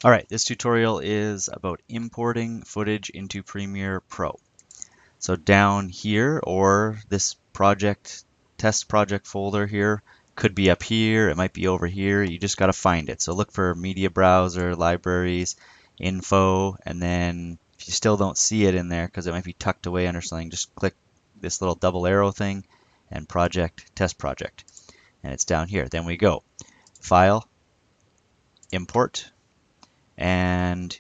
All right, this tutorial is about importing footage into Premiere Pro. So down here, or this test project folder here, could be up here, it might be over here, you just got to find it. So look for Media Browser, Libraries, Info, and then if you still don't see it in there because it might be tucked away under something, just click this little double arrow thing and Test Project. And it's down here. Then we go File, Import, and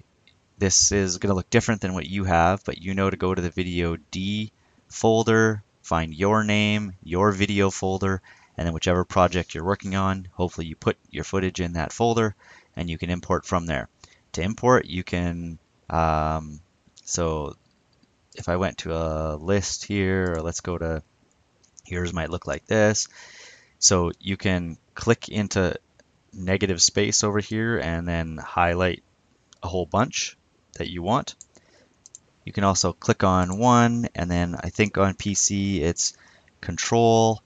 this is going to look different than what you have, but you know to go to the Video D folder, find your name, your video folder, and then whichever project you're working on, hopefully you put your footage in that folder and you can import from there. To import, you can, so if I went to a list here, or let's go to, yours might look like this. So you can click into negative space over here and then highlight a whole bunch that you want. You can also click on one, and then I think on PC it's Control,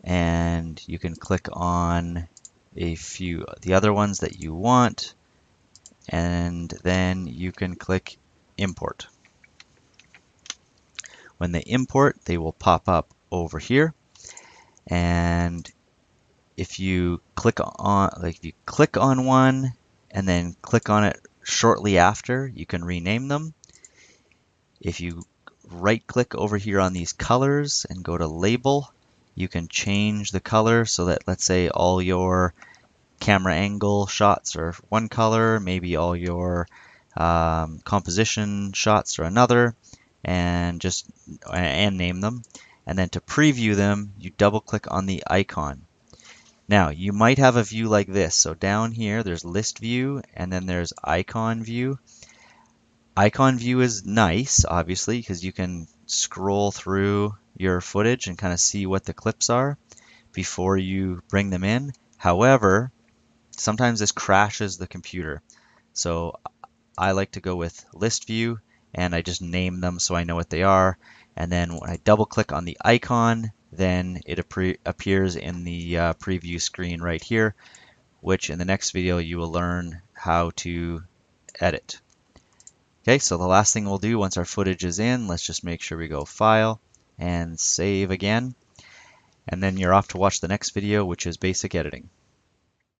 and you can click on a few the other ones that you want, and then you can click Import. When they import, they will pop up over here, and if you click on one and then click on it shortly after, you can rename them. If you right click over here on these colors and go to label, you can change the color so that, let's say, all your camera angle shots are one color, maybe all your composition shots are another, and name them. And then to preview them, you double click on the icon. Now, you might have a view like this. So down here, there's list view, and then there's icon view. Icon view is nice, obviously, because you can scroll through your footage and kind of see what the clips are before you bring them in. However, sometimes this crashes the computer. So I like to go with list view, and I just name them so I know what they are. And then when I double click on the icon, then it appears in the preview screen right here, which in the next video you will learn how to edit. Okay, so the last thing we'll do once our footage is in, let's just make sure we go File and Save again. And then you're off to watch the next video, which is basic editing.